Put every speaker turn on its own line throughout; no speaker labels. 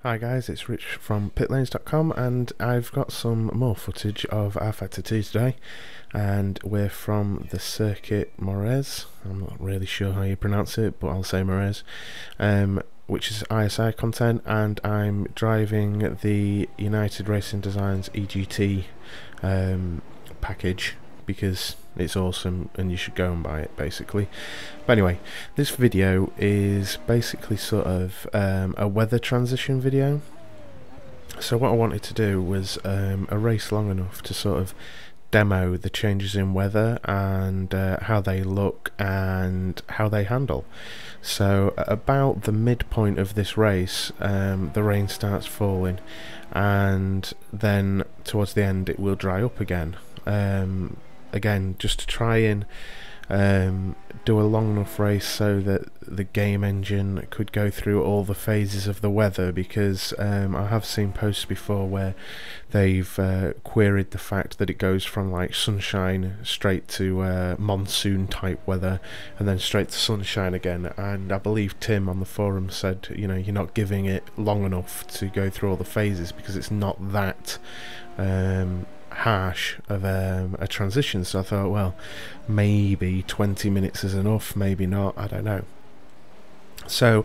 Hi guys, it's Rich from Pitlanes.com and I've got some more footage of rFactor2 today, and we're from the circuit Morez. I'm not really sure how you pronounce it, but I'll say Morez, which is ISI content, and I'm driving the United Racing Designs EGT package because it's awesome and you should go and buy it, basically. But anyway, this video is basically sort of a weather transition video. So what I wanted to do was a race long enough to sort of demo the changes in weather and how they look and how they handle. So at about the midpoint of this race, the rain starts falling, and then towards the end it will dry up again. Again, just to try and do a long enough race so that the game engine could go through all the phases of the weather, because I have seen posts before where they've queried the fact that it goes from like sunshine straight to monsoon type weather and then straight to sunshine again, and I believe Tim on the forum said, you know, you're not giving it long enough to go through all the phases because it's not that harsh of a transition. So I thought, well, maybe 20 minutes is enough, maybe not, I don't know. So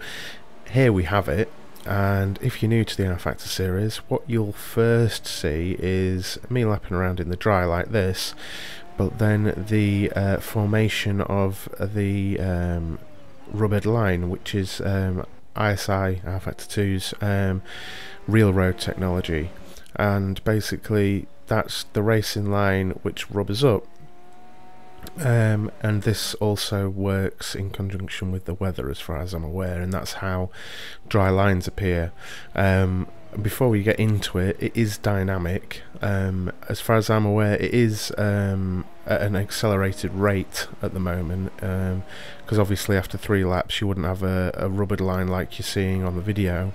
here we have it, and if you're new to the rFactor series, what you'll first see is me lapping around in the dry like this, but then the formation of the rubbered line, which is ISI rFactor2's real road technology, and basically that's the racing line which rubbers up, and this also works in conjunction with the weather as far as I'm aware, and that's how dry lines appear. Before we get into it, it is dynamic. As far as I'm aware, it is at an accelerated rate at the moment, because obviously after 3 laps you wouldn't have a rubbered line like you're seeing on the video,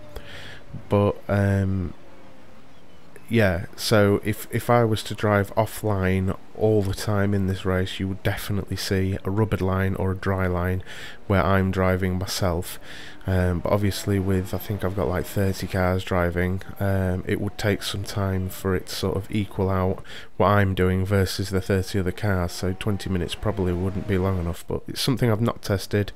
but yeah, so if I was to drive offline all the time in this race, you would definitely see a rubbered line or a dry line where I'm driving myself. But obviously with, I think I've got like 30 cars driving, it would take some time for it to sort of equal out what I'm doing versus the 30 other cars, so 20 minutes probably wouldn't be long enough. But it's something I've not tested,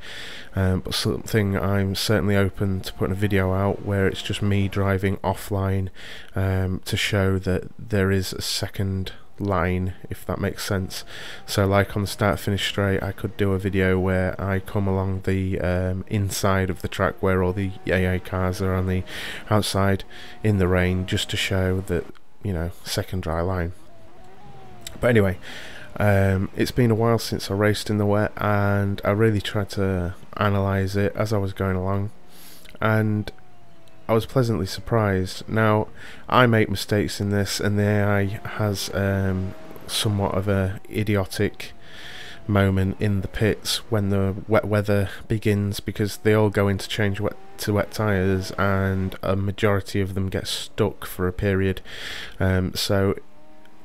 but something I'm certainly open to putting a video out where it's just me driving offline, to show that there is a second line, if that makes sense. So like on the start finish straight, I could do a video where I come along the inside of the track where all the AA cars are on the outside in the rain, just to show that, you know, second dry line. But anyway, it's been a while since I raced in the wet, and I really tried to analyse it as I was going along, and I was pleasantly surprised. Now, I make mistakes in this, and the AI has somewhat of a idiotic moment in the pits when the wet weather begins, because they all go interchange wet tyres, and a majority of them get stuck for a period. So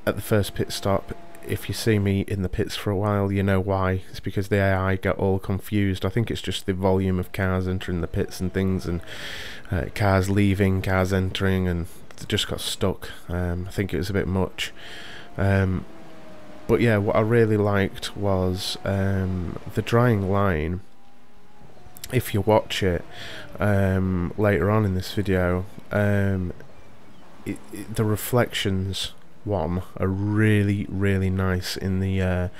at the first pit stop, if you see me in the pits for a while, you know why. It's because the AI got all confused. I think it's just the volume of cars entering the pits and things, and cars leaving, cars entering, and they just got stuck. I think it was a bit much. But yeah, what I really liked was the drying line. If you watch it later on in this video, the reflections are really nice in the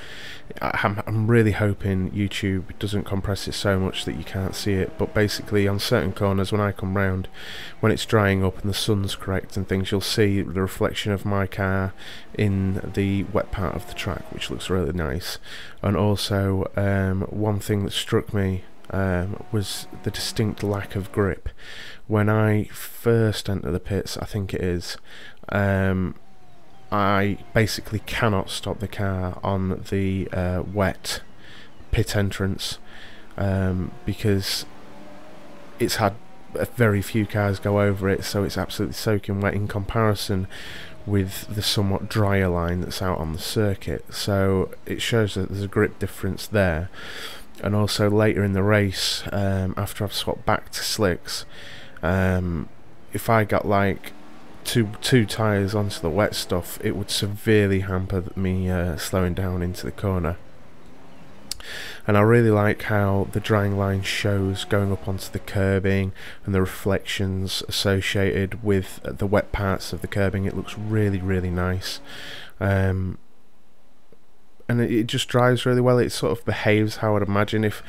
I'm really hoping YouTube doesn't compress it so much that you can't see it, but basically on certain corners when I come round, when it's drying up and the sun's correct and things, you'll see the reflection of my car in the wet part of the track, which looks really nice. And also one thing that struck me was the distinct lack of grip. When I first enter the pits, I think it is, I basically cannot stop the car on the wet pit entrance, because it's had very few cars go over it, so it's absolutely soaking wet in comparison with the somewhat drier line that's out on the circuit. So it shows that there's a grip difference there. And also later in the race, after I've swapped back to slicks, if I got like two tyres onto the wet stuff, it would severely hamper me slowing down into the corner. And I really like how the drying line shows going up onto the curbing and the reflections associated with the wet parts of the curbing. It looks really, really nice. And it just dries really well. It sort of behaves how I'd imagine if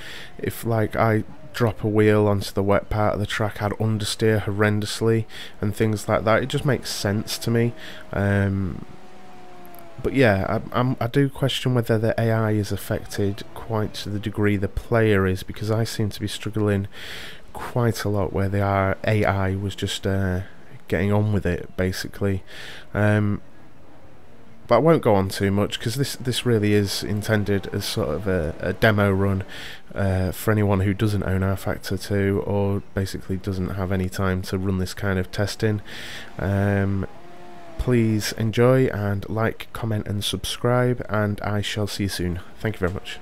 like I drop a wheel onto the wet part of the track, I'd understeer horrendously and things like that. It just makes sense to me. But yeah, I do question whether the AI is affected quite to the degree the player is, because I seem to be struggling quite a lot where the AI was just getting on with it, basically. But I won't go on too much, because this really is intended as sort of a demo run for anyone who doesn't own rFactor2 or basically doesn't have any time to run this kind of testing. Please enjoy and like, comment and subscribe, and I shall see you soon. Thank you very much.